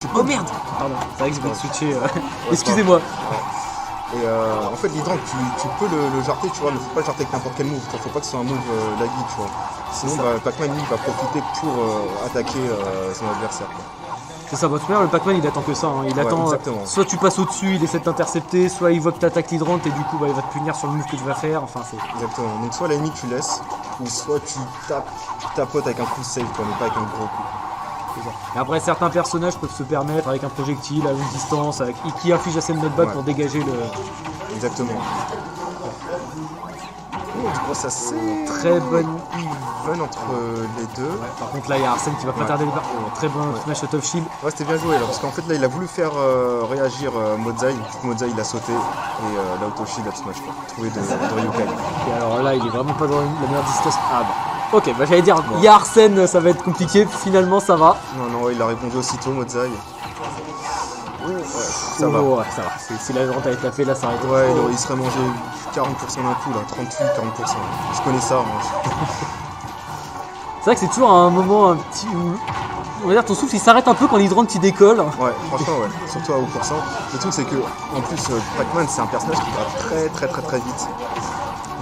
Oh merde. Pardon, c'est vrai que j'ai pas switché. Ouais, Excusez-moi. Ouais. Et en fait, l'hydrant, tu peux le jarter, tu vois, mais faut pas le jarter avec n'importe quel move. Faut pas que ce soit un move laggy, tu vois. Sinon, Pac-Man, lui, va profiter pour attaquer son adversaire, quoi. C'est ça, votre frère, le Pac-Man il attend que ça. Hein. Il attend. Exactement. Soit tu passes au-dessus, il essaie de t'intercepter, soit il voit que t'attaques l'hydrant et du coup il va te punir sur le move que tu vas faire. Enfin, c'est. Exactement. Donc, soit à la limite, tu laisses, ou soit tu tapotes avec un coup safe, quoi, mais pas avec un gros coup. Et après, certains personnages peuvent se permettre avec un projectile à longue distance, qui inflige assez de knockback pour dégager le. Exactement. Du coup, ça c'est très bonne even entre les deux. Ouais, par contre, là, il y a Arsène qui va pas tarder le bar. Très bon smash out of shield. Ouais, c'était bien joué là, parce qu'en fait, là, il a voulu faire réagir Mozai. Du coup, Mozai, il a sauté et l'auto shield up smash, quoi. Trouvé de Ryukai. Et alors là, il est vraiment pas dans la meilleure distance. Ah bah. Ok, bah j'allais dire, il y a Arsène, ça va être compliqué. Finalement, ça va. Non, ouais, il a répondu aussitôt, Mozai. Ça va. Ouais, ça va. Si la vente a été tapée, là, ça arrête. Ouais, il serait mangé 40% d'un coup, là. 38-40%. Je connais ça, moi. C'est vrai que c'est toujours un moment un petit où. On va dire ton souffle il s'arrête un peu quand l'hydrant qui décolle. Ouais, franchement, ouais. Surtout à haut pourcent. Le truc, c'est que, en plus, Pac-Man, c'est un personnage qui va très vite.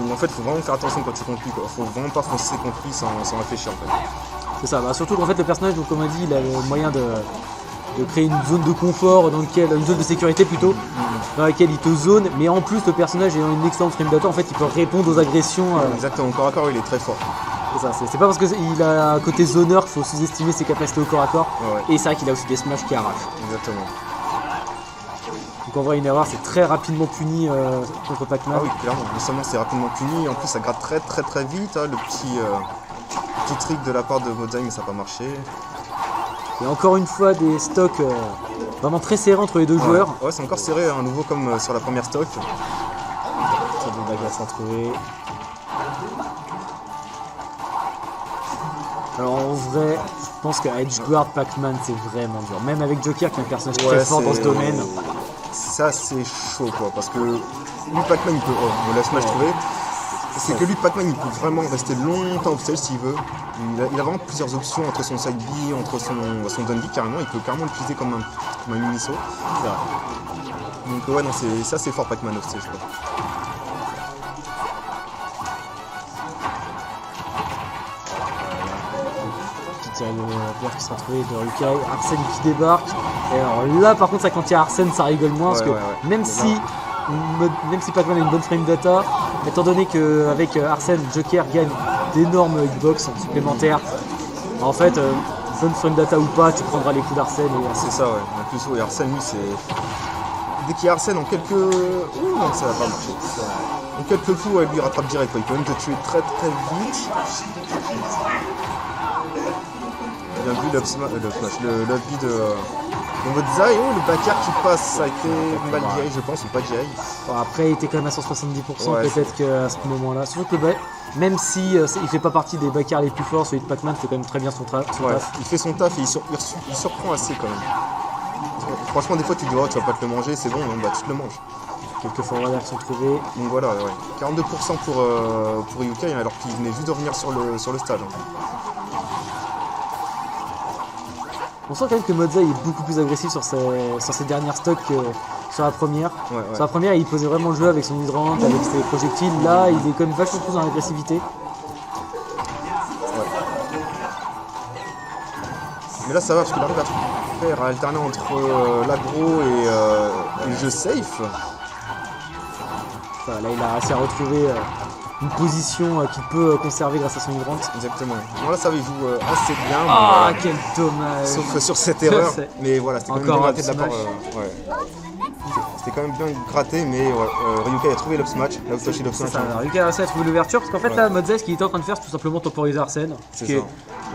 Donc en fait, faut vraiment faire attention quand tu contre lui, quoi. Faut vraiment pas foncer contre lui sans réfléchir, en fait. C'est ça, bah, surtout qu'en fait, le personnage, donc, comme on a dit, il a le moyen de créer une zone de confort, une zone de sécurité plutôt, dans laquelle il te zone, mais en plus, le personnage ayant une excellente frame data, en fait, il peut répondre aux agressions. Exactement, corps à corps, il est très fort. C'est ça, c'est pas parce qu'il a un côté zoneur qu'il faut sous-estimer ses capacités au corps à corps. Ouais. Et c'est vrai qu'il a aussi des smash qui arrachent. Exactement. Donc en vrai, une erreur, c'est très rapidement puni contre Pac-Man. Ah oui, clairement. Non seulement c'est rapidement puni, en plus ça gratte très vite. Hein, le petit trick de la part de Mozai, mais ça n'a pas marché. Et encore une fois, des stocks vraiment très serrés entre les deux joueurs. Ouais, c'est encore serré, à nouveau comme sur la première stock. Très bon bague à s'en trouver. Alors en vrai, je pense qu'à Edgeguard, Pac-Man, c'est vraiment dur. Même avec Joker, qui est un personnage très fort dans ce domaine. Ça, c'est chaud, quoi. Parce que lui, Pac-Man, il peut. Oh, me laisse-moi trouver. C'est que lui, Pac-Man, il peut vraiment rester longtemps off stage s'il veut. Il a vraiment plusieurs options entre son side B, entre son down B, carrément. Il peut carrément l'utiliser comme un mini-saut. Donc, ouais, non, ça, c'est fort, Pac-Man off stage, quoi. Le qui sera trouvé de Ryukai, Arsène qui débarque. Et alors là par contre ça, quand il y a Arsène ça rigole moins parce que même si Pac-Man a une bonne frame data, étant donné qu'avec Arsène, Joker gagne d'énormes hitbox supplémentaires, en fait bonne frame data ou pas, tu prendras les coups d'Arsène. C'est ça, ouais. En plus, ouais, Arsène, lui, c'est. Dès qu'il y a Arsène en quelques. Ouh, non, ça va pas marcher. En quelques coups, ouais, lui il rattrape direct, quoi. Il peut même te tuer très vite. Bien vu le lobby de Mozai. Oh, le backer qui passe, ça a été mal dirigé, je pense, ou pas dirigé. Bon, après, il était quand même à 170%, peut-être qu'à ce moment-là. Surtout que même si il fait pas partie des backers les plus forts, celui de Pac-Man fait quand même très bien son taf. Il fait son taf et il surprend assez quand même. Franchement, des fois, tu dis, oh, tu vas pas te le manger, c'est bon, non, bah tu te le manges. Quelques forwarders qui sont trouvés. Donc voilà, ouais. 42% pour Ryukai, alors qu'il venait juste de revenir sur le stade. On sent quand même que Mozai est beaucoup plus agressif sur ses dernières stocks que sur la première. Ouais. Sur la première, il posait vraiment le jeu avec son hydrant, avec ses projectiles. Là, il est quand même vachement plus dans l'agressivité. Ouais. Mais là, ça va parce qu'il arrive à alterner entre l'aggro et le jeu safe. Enfin, là, il a réussi à retrouver une position qu'il peut conserver grâce à son hydrant. Exactement. Bon, là, ça va, il joue assez bien. Ah, quel dommage! Sauf sur cette erreur. Mais voilà, c'était quand même bien gratté de la part. C'était quand même bien gratté, mais Ryukai a trouvé l'up smash. Ryukai a réussi à trouver l'ouverture parce qu'en fait, là, Mozai, ce qu'il était en train de faire, c'est tout simplement temporiser Arsène.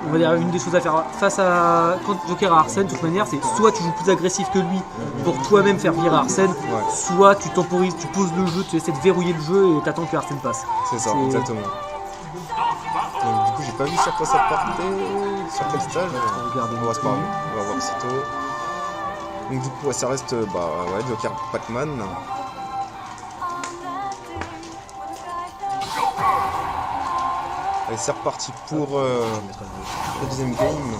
On va dire une des choses à faire face à quand Joker a Arsène, de toute manière, c'est soit tu joues plus agressif que lui pour toi-même faire virer Arsène, soit tu temporises, tu poses le jeu, tu essaies de verrouiller le jeu et t'attends que Arsène passe. C'est ça, exactement. Donc, du coup, j'ai pas vu sur quoi ça partait, sur quel stage. On va se parler, on va voir sitôt. Donc du coup, ça reste Joker Pac-Man. Allez, c'est reparti pour le deuxième game.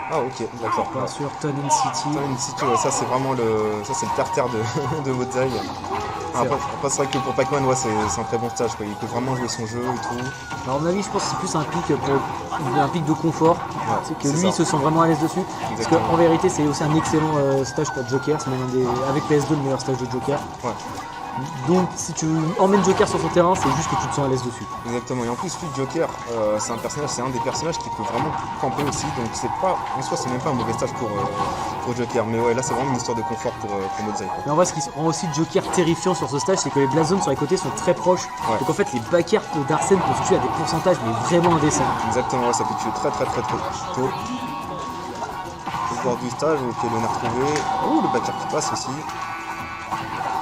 Ah ok, d'accord. Pas sur Tonin City. Tonin City, ouais, ça c'est vraiment le terre-terre de Mozai. Après c'est vrai que pour Pac-Man, ouais, c'est un très bon stage, quoi. Il peut vraiment jouer son jeu et tout. Alors, à mon avis, je pense que c'est plus un pic de confort. Ouais, c'est que lui, il se sent vraiment à l'aise dessus. Exactement. Parce qu'en vérité, c'est aussi un excellent stage pour Joker. C'est même avec PS2 le meilleur stage de Joker. Ouais. Donc, si tu emmènes Joker sur son terrain, c'est juste que tu te sens à l'aise dessus. Exactement. Et en plus, lui, Joker, c'est un des personnages qui peut vraiment camper aussi. Donc, en soi, c'est même pas un mauvais stage pour Joker. Mais ouais, là, c'est vraiment une histoire de confort pour Mozai. Mais en vrai, ce qui rend aussi Joker terrifiant sur ce stage, c'est que les blast zones sur les côtés sont très proches. Ouais. Donc en fait, les backers d'Arsène peuvent tuer à des pourcentages, mais vraiment indécents. Exactement, ouais, ça peut tuer très tôt. Au bord du stage, ok, le nerf trouvé. Oh, le backer qui passe aussi.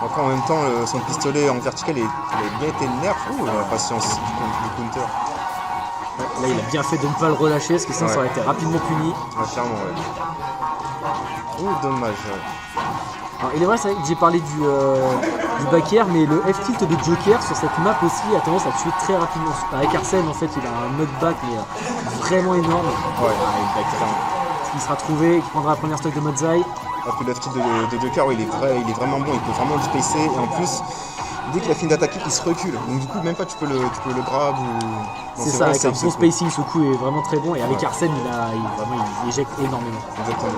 Après, en même temps, son pistolet en vertical, il a bien été le nerf. Oh, la patience, le counter. Là, il a bien fait de ne pas le relâcher, parce que sinon ça aurait été rapidement puni. Ouais, clairement, ouais. Oh, dommage. Ouais. Alors, il est vrai, c'est vrai que j'ai parlé du backer, mais le F-tilt de Joker sur cette map aussi a tendance à tuer très rapidement. Avec Arsène, en fait, il a un knockback mais vraiment énorme. Ouais, Il sera trouvé, qui prendra la première stock de Mozai. Puis le F-tilt de Joker, ouais, il est vraiment bon, il peut vraiment le spacer. Et en plus, dès qu'il a fini d'attaquer, il se recule. Donc du coup, même pas tu peux le grab ou... C'est ça, avec un bon spacing, ce coup est vraiment très bon. Et avec Arsène, il éjecte énormément. Exactement.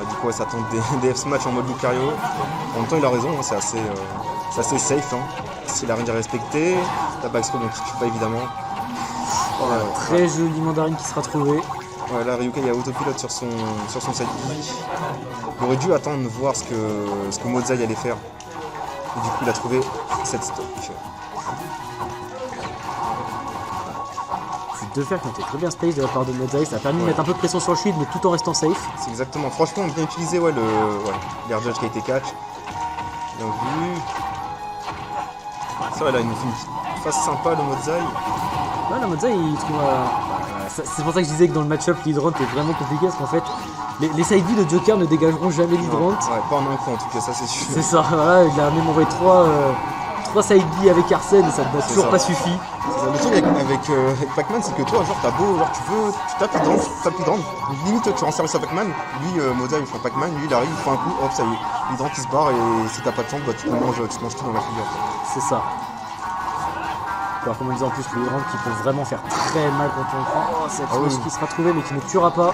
Du coup, ça tente des F-smash en mode Lucario. En même temps, il a raison, hein, c'est assez safe. Hein. S'il a rien à respecter, la backstroke, donc il tue pas évidemment. Très joli mandarine qui sera trouvé. Ouais, là, Ryuka, il y a autopilote sur son side B. Il aurait dû attendre de voir ce que Mozai allait faire. Et du coup, il a trouvé cette stock. C'est deux fers qui ont été très bien space de la part de Mozai. Ça a permis de mettre un peu de pression sur le shield, mais tout en restant safe. C'est exactement. Franchement, bien utilisé, l'air judge qui a été catch. Bien vu. Ça, là, il nous fait une phase sympa, le Mozai. Ouais, la Mozai, il trouve. C'est pour ça que je disais que dans le match-up, l'hydrant est vraiment compliqué, parce qu'en fait, les side B de Joker ne dégageront jamais l'hydrant. Ouais, pas en un coup en tout cas, ça c'est sûr. C'est ça, voilà, il a même envoyé 3 side B avec Arsène et ça n'a toujours pas suffi. Le truc avec Pac-Man, c'est que toi, genre, t'as beau, genre, tu tapes l'hydrant, limite tu rends service à Pac-Man, lui, Mozai, il fait Pac-Man, lui, il arrive, il fait un coup, hop, ça y est, l'hydrant qui se barre et si t'as pas de chance, bah, tu manges tout dans la figure. C'est ça. Alors, comme on disait en plus, l'hydrant qui peut vraiment faire très mal quand on prend. Oh, cette flèche qui sera trouvée mais qui ne tuera pas.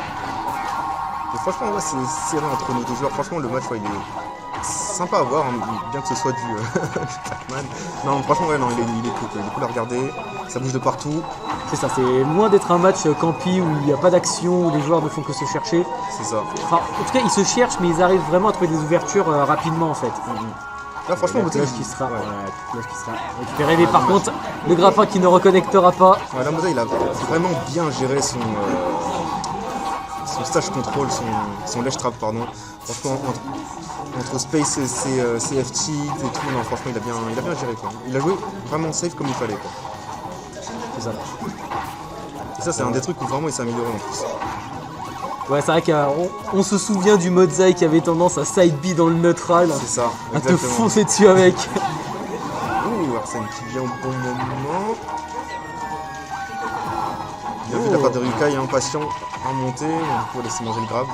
Et franchement, ouais, c'est serré entre nos deux joueurs. Franchement, le match, ouais, il est sympa à voir, hein, bien que ce soit du Pac-Man. Non, franchement, ouais, non, il est cool à regarder. Ça bouge de partout. C'est ça, c'est loin d'être un match campi où il n'y a pas d'action, où les joueurs ne font que se chercher. C'est ça. Enfin, en tout cas, ils se cherchent, mais ils arrivent vraiment à trouver des ouvertures rapidement en fait. Là, franchement, Mozai qui sera récupéré, mais par contre, le grappin qui ne reconnectera pas. Ouais, là, Mozai, il a vraiment bien géré son stage control, son ledge trap, pardon. Franchement, entre space et ses F-cheats et tout, non, franchement, il a bien géré, quoi. Il a joué vraiment safe comme il fallait, quoi. C'est ça. Et ça, c'est un des trucs où vraiment il s'est amélioré en plus. Ouais, c'est vrai qu'on se souvient du Mozai qui avait tendance à side B dans le neutral. C'est ça, à te foncer dessus avec. Ouh, Arsène qui vient au bon moment. Bien vu de la part de Ryuka, il est impatient à monter, on peut laisser manger le grab.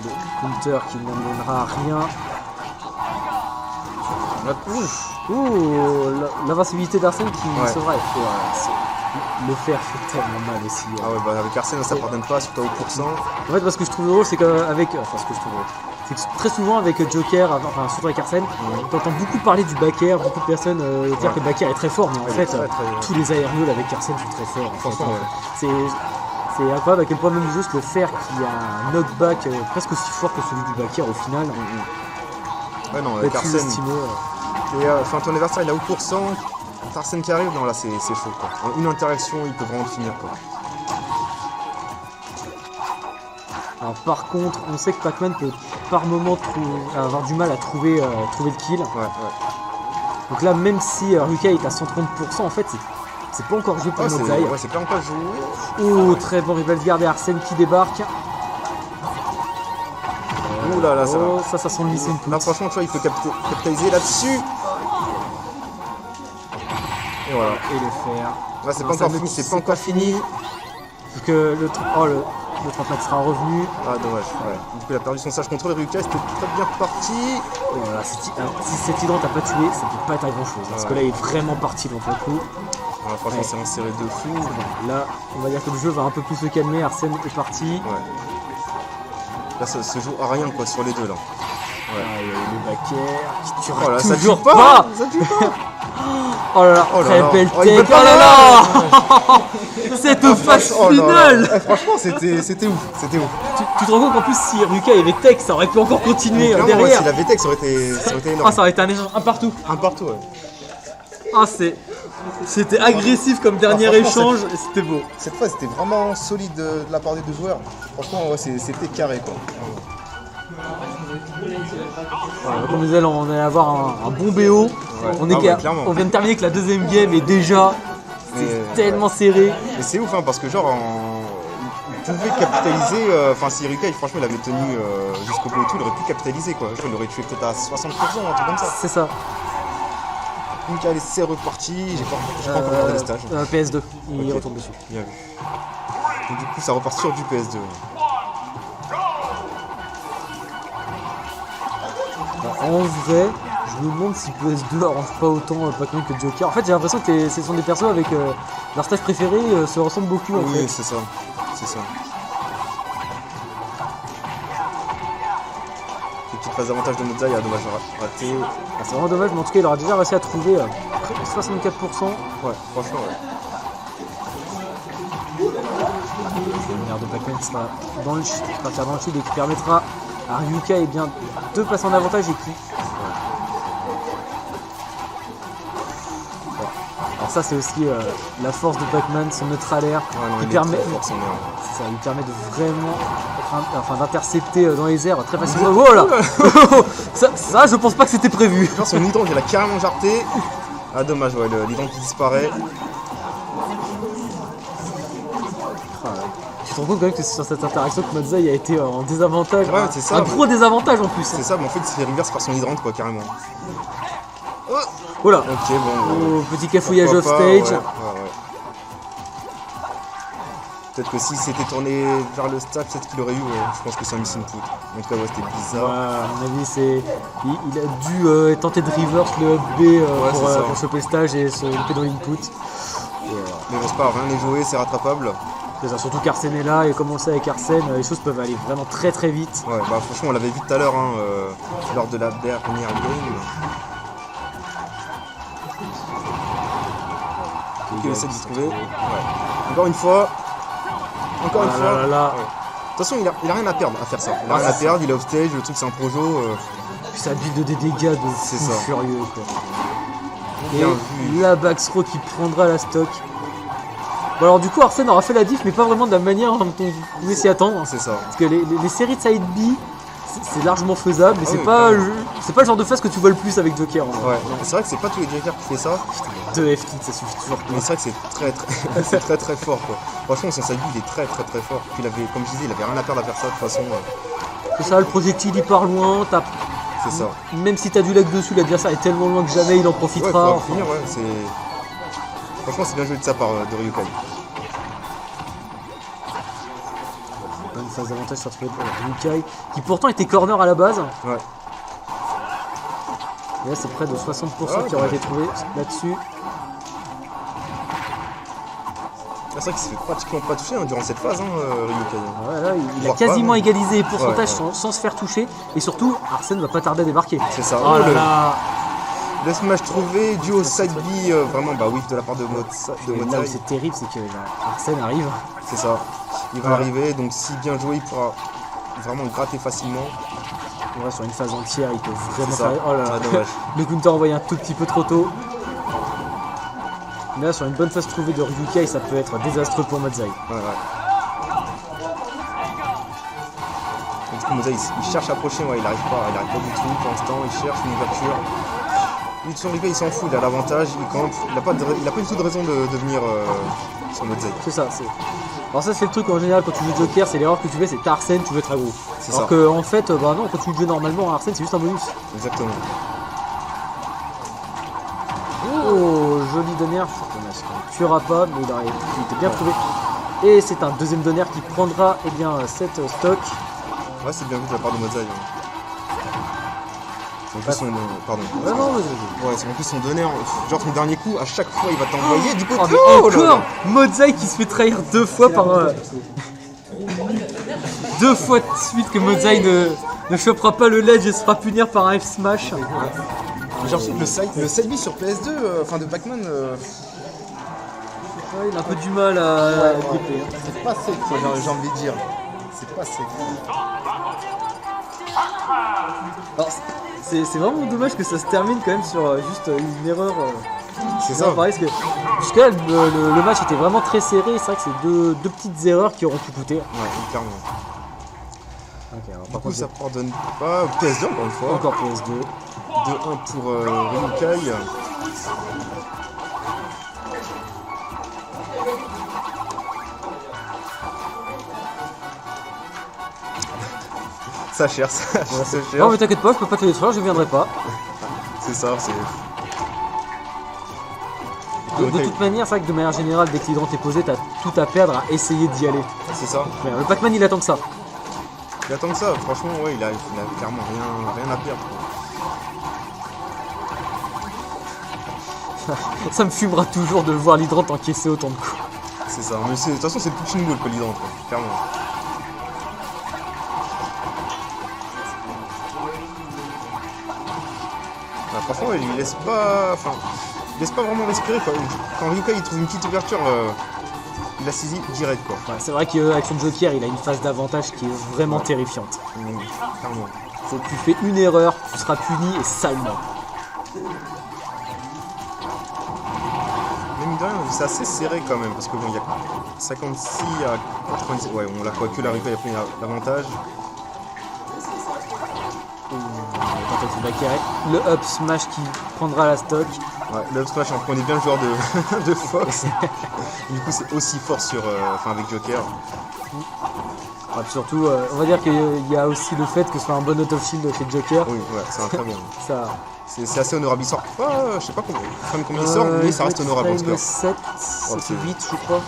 Le counter qui n'amènera à rien. L'invincibilité d'Arsène qui sera. Le fer fait tellement mal aussi. Ah ouais, bah avec Arsène ça pardonne pas, surtout au pourcent. En fait, ce que je trouve drôle, c'est qu'avec. Enfin, ce que je trouve drôle. C'est que très souvent avec Joker, enfin surtout avec Arsène, t'entends beaucoup parler du backer, beaucoup de personnes dire que le backer est très fort, mais en fait, tous les aérieux avec Arsène sont très forts. Franchement, c'est incroyable à quel point même juste le fer qui a un knockback presque aussi fort que celui du backer au final. Ouais, non, avec Arsène. Enfin, ton adversaire il a au pourcent. Arsène qui arrive, non là c'est chaud quoi. En une interaction il peut vraiment finir quoi. Alors par contre on sait que Pac-Man peut par moment avoir du mal à trouver le kill. Ouais. Donc là même si Ryuka est à 130%, en fait c'est pas encore joué pour Mozai. Ouais, c'est pas encore joué. Oh très bon reverse guard et Arsène qui débarque. Ouh là ça va. Ça sent le missing. Là franchement tu vois il peut capitaliser là-dessus. Et voilà. Et le fer. Là c'est pas encore fini, Parce que le 30 mètres sera revenu. Ah dommage, ouais. Du coup il a perdu son sage contrôle, Ryukai c'était très bien parti. Et voilà, si cet hydrant t'a pas tué, ça peut pas être à grand chose. Parce que là il est vraiment parti donc le coup. Ouais, franchement c'est inséré de fou. Là on va dire que le jeu va un peu plus se calmer, Arsène est parti. Ouais. Là ça se joue à rien quoi sur les deux là. Ouais. Ah, le backer qui tuera ça tue pas. Ça tue pas. Oh là là, très belle tech. Oh là là. Cette phase finale. Franchement c'était ouf. Tu te rends compte qu'en plus si Ryukai avait tech, ça aurait pu encore continuer derrière. Ouais, s'il avait tech ça aurait été énorme. Ah ça aurait été un échange, un partout. Un partout ouais. Ah c'était agressif comme dernier échange et c'était beau. Cette phase c'était vraiment solide de la part des deux joueurs. Franchement ouais, c'était carré quoi. Ouais, comme vous allez, on allait avoir un bon BO. Ouais. On vient de terminer avec la deuxième game et déjà c'est tellement serré. Et c'est ouf hein, parce que genre il pouvait capitaliser, enfin si Ryukai franchement il avait tenu jusqu'au bout et tout, il aurait pu capitaliser quoi. Genre, il aurait tué peut-être à 60%, un truc comme ça. C'est ça. Ryukai c'est reparti, j'ai pas encore regardé le stage. PS2, il retourne dessus. Bien vu. Donc du coup ça repart sur du PS2. En vrai, je me demande si PS2 arrange pas autant Pac-Man que Joker. En fait, j'ai l'impression que ce sont des persos avec leur stage préféré se ressemblent beaucoup. En fait. Oui, c'est ça. Petite phase d'avantage de Mozai, dommage raté. Ah, c'est vraiment dommage, mais en tout cas, il aura déjà réussi à trouver 64%. Ouais, franchement, ouais. Le meilleur de Pac-Man sera dans le shield et qui permettra à Ryukai de passer en avantage et qui. Alors ça c'est aussi la force de Pac-Man, son neutral air qui permet, lui permet de vraiment d'intercepter dans les airs très facilement. Oh là ça je pense pas que c'était prévu. Genre son hydrant il a carrément jarté. Ah dommage ouais, l'hydrant qui disparaît. Tu te rends compte quand même que c'est sur cette interaction que Mozai a été en désavantage. Ouais, c'est ça. Un gros désavantage en plus. C'est ça, mais en fait il se fait reverse par son hydrant quoi carrément. Voilà. Ok bon. Petit cafouillage off stage. Ouais. Peut-être que s'il s'était tourné vers le stack, peut-être qu'il aurait eu, je pense que c'est un miss input. En tout cas ouais c'était bizarre. Ouais, à mon avis il a dû tenter de reverse le up B pour choper le stage et se louper dans l'input. Mais bon c'est pas rien n'est joué, c'est rattrapable. C'est ça, surtout qu'Arsène est là et comme on le sait avec Arsène, les choses peuvent aller vraiment très très vite. Ouais bah franchement on l'avait vu tout à l'heure lors de la dernière game. Il essaie de se trouver. Ouais. Encore une fois. Ouais. De toute façon, il a rien à perdre à faire ça. Il a rien à perdre, il est off stage, le truc c'est un projo. Puis ça build des dégâts de fou furieux quoi. Bien vu. La backthrow qui prendra la stock. Bon alors du coup Arsène aura fait la diff mais pas vraiment de la manière dont on pouvait s'y attendre. C'est ça. Parce que les séries de side B c'est largement faisable mais c'est pas le genre de phase que tu vois le plus avec Joker. Ouais, c'est vrai que c'est pas tous les Jokers qui fait ça. 2 FT ça suffit toujours. Mais c'est vrai que c'est très fort quoi. Franchement son side B il est très fort. Puis comme je disais il avait rien à perdre à faire ça de toute façon. C'est ça, le projectile il part loin, c'est ça. Même si t'as du lag dessus, l'adversaire est tellement loin que jamais il en profitera. Ouais, finir, ouais, franchement c'est bien joué de sa part de Ryukai. Bonne phase d'avantage sur Ryukai, qui pourtant était corner à la base. Ouais. Et là c'est près de 60% qui aurait été trouvé là-dessus. C'est vrai qu'il s'est fait pratiquement pas toucher durant cette phase, Ryukai. Ouais, là, il a quasiment égalisé les pourcentages sans se faire toucher. Et surtout, Arsène va pas tarder à débarquer. C'est ça. Oh là là. Le smash trouvé, dû au side B, vraiment whiff de la part de Mozai. Là où c'est terrible, c'est que Arsène arrive. C'est ça. Il va arriver, donc si bien joué, il pourra vraiment gratter facilement. Ouais, sur une phase entière, il peut vraiment faire. Oh là là, dommage. Le counter envoyé un tout petit peu trop tôt. Mais là, sur une bonne phase trouvée de Ryukai, ça peut être désastreux pour Mozai. Ouais. Du coup, Mozai, il cherche à approcher, il arrive pas du tout pour l'instant, il cherche une ouverture. Lui, de son Ryukai, il s'en fout, il a l'avantage, il campe, il n'a pas du tout de raison de venir sur Mozai. C'est ça, alors ça c'est le truc en général quand tu joues Joker, c'est l'erreur que tu fais, c'est que t'as Arsène, tu veux être aggro. Alors que en fait, non, quand tu joues normalement Arsène, c'est juste un bonus. Exactement. Oh, joli dernière. Tu tueras pas, mais il était bien trouvé. Et c'est un deuxième donner qui prendra eh bien, cette stock. Ouais, c'est bien vu de la part de Modzai. En plus, son... Pardon. Ouais, non, ouais, en plus son donner, genre son dernier coup, à chaque fois il va t'envoyer du côté. Encore Modzai qui se fait trahir 2 fois par... 2 fois de suite que Modzai ne chopera pas le ledge et se fera punir par un F-Smash. J'ai l'impression que le side B sur PS2, enfin de Pac-Man... Ouais, il a un peu du mal à gripper. C'est pas safe, quoi, j'ai envie de dire. C'est pas safe. Alors, c'est vraiment dommage que ça se termine quand même sur juste une erreur. C'est ça. Pareil, parce que jusque-là, le match était vraiment très serré. C'est vrai que c'est deux petites erreurs qui auront tout coûté. Ouais, clairement. Okay, alors, par contre, ça pardonne pas. PS2 encore une fois. Encore PS2. 2-1 pour Ryukai. Ça cherche, ça cherche. Non mais t'inquiète pas, je peux pas te détruire, je viendrai pas. C'est ça, c'est... De toute manière, c'est vrai que de manière générale, dès que l'hydrant est posé, t'as tout à perdre à essayer d'y aller. C'est ça. Mais le Pac-Man il attend que ça. Il attend que ça, franchement, ouais, il a clairement rien à perdre. Ça me fumera toujours de voir l'hydrant encaisser autant de coups. C'est ça, mais de toute façon c'est plus une boule que l'hydrant, clairement. Bah, franchement, il laisse pas... Enfin, il laisse pas vraiment respirer, quoi. Quand Ryukai il trouve une petite ouverture, il la saisit direct, quoi. Ouais, c'est vrai qu'avec son Joker, il a une phase d'avantage qui est vraiment terrifiante. Clairement. Faut que tu fais une erreur, tu seras puni et salement. Mais mine de rien, c'est assez serré quand même, parce que bon, il y a 56 à 90... Ouais, on l'a quoi que la Ryukai a pris l'avantage. Le up smash qui prendra la stock. Ouais, le up smash, on connaît bien le joueur de Fox. Du coup, c'est aussi fort sur, avec Joker. Ouais, surtout, on va dire qu'il y a aussi le fait que ce soit un bon out of shield chez Joker. Oui, ouais, c'est un très bon. Ça... C'est assez honorable. Il sort pas, je sais pas combien il sort, mais ça reste honorable en tout cas. 7, 8 je crois.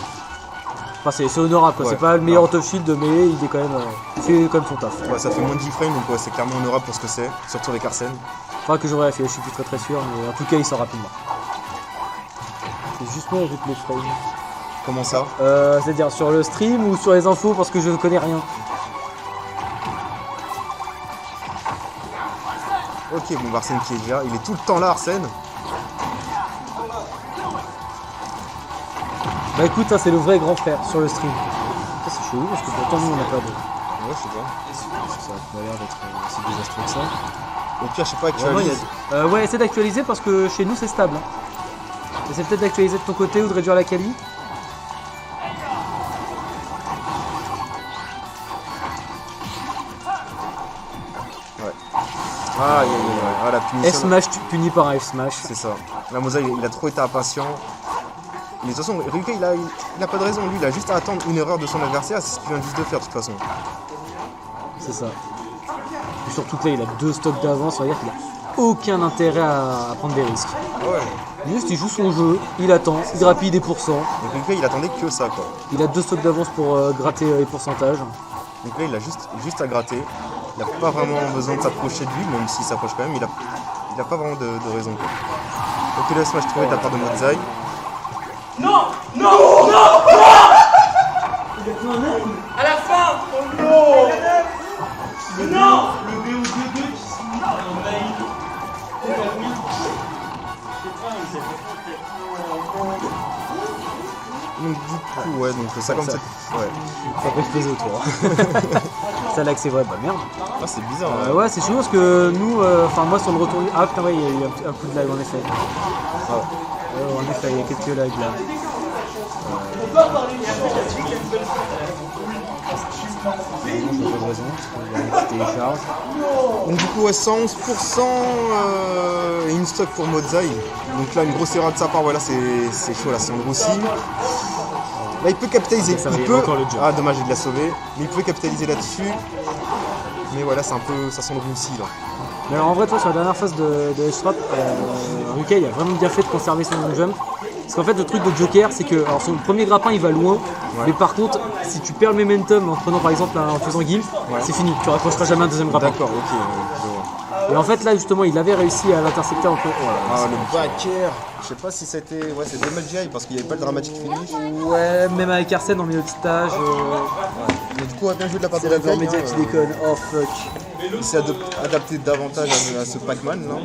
Enfin, c'est honorable, quoi. Ouais, c'est pas le meilleur out of shield, mais il est quand même, fait quand même son taf. Ouais, ça fait moins de 10 frames, donc ouais, c'est clairement honorable pour ce que c'est, surtout avec Arsène. Faudra que je vérifie, je suis plus très sûr, mais en tout cas, il sort rapidement. C'est juste moi avec les frames. Comment ça? C'est-à-dire sur le stream ou sur les infos, parce que je ne connais rien. Ok, bon, Arsène qui est déjà, il est tout le temps là, Arsène. Bah écoute, ça c'est le vrai grand frère sur le stream. Ça c'est chelou parce que pourtant nous on n'a pas de... Ouais, je sais pas. Ça a pas l'air d'être si désastreux que ça. Au pire, je sais pas, actualise. Ouais, essaie d'actualiser parce que chez nous c'est stable. Essaie peut-être d'actualiser de ton côté ou de réduire la quali. Ouais. Ah, la punition. F-Smash, tu punis par un F-Smash. C'est ça. La Moza, il a trop été impatient. Mais de toute façon, Ryukai, il a pas de raison. Lui, il a juste à attendre une erreur de son adversaire. C'est ce qu'il vient juste de faire, de toute façon. C'est ça. Et surtout que là, il a 2 stocks d'avance. Ça veut dire qu'il a aucun intérêt à prendre des risques. Ouais. Juste, il joue son jeu, il attend, il grappille des pourcents. Donc Ryukai, il attendait que ça, quoi. Il a 2 stocks d'avance pour gratter les pourcentages. Donc là, il a juste à gratter. Il n'a pas vraiment besoin de s'approcher de lui, même s'il s'approche quand même. Il a pas vraiment de raison, quoi. Ok, le smash trouvé de la part de Modzai. Non, non, non, non. À la fin. Oh non. Non. Le BO2-2 qui se envahit. Donc du coup, ouais, donc 57. Ouais. Ça peut exploser autour. Ça lag c'est vrai, bah merde. Ah, c'est bizarre. Ouais, c'est chelou parce que nous, enfin moi sur le retour. Ah putain, ouais, il y a eu un coup de lag en effet. En effet, il y a quelques lags là. On va parler de l'application qui a une belle je n'ai pas de raison, il y a une petite télécharge. Donc du coup, ouais, 111% et une stock pour Modzai. Donc là, une grosse erreur de sa part, voilà, c'est chaud, là, c'est Andrew aussi. Là, il peut capitaliser. Ça il peut... encore le job. Ah, dommage, il l'a sauvé. Mais il peut capitaliser là-dessus. Mais voilà, c'est un peu... ça sent le roussi, là. Mais alors en vrai, toi, sur la dernière phase de S-Trap, Ryukai a vraiment bien fait de conserver son jump. Parce qu'en fait, le truc de Joker, c'est que alors son premier grappin il va loin, mais par contre, si tu perds le momentum en prenant par exemple en faisant Gimp, c'est fini, tu raccrocheras jamais un deuxième grappin. D'accord, ok, je vois. Et en fait, là justement, il avait réussi à l'intercepter entre. Ah, le back air, je sais pas si c'était. Ouais, c'était Medjay parce qu'il n'y avait pas le dramatic finish. Ouais, même avec Arsène en milieu de stage. Mais du coup, a bien joué de la part de C'est la Lukai, média qui déconne. Oh fuck. Il s'est adapté davantage à ce Pac-Man là.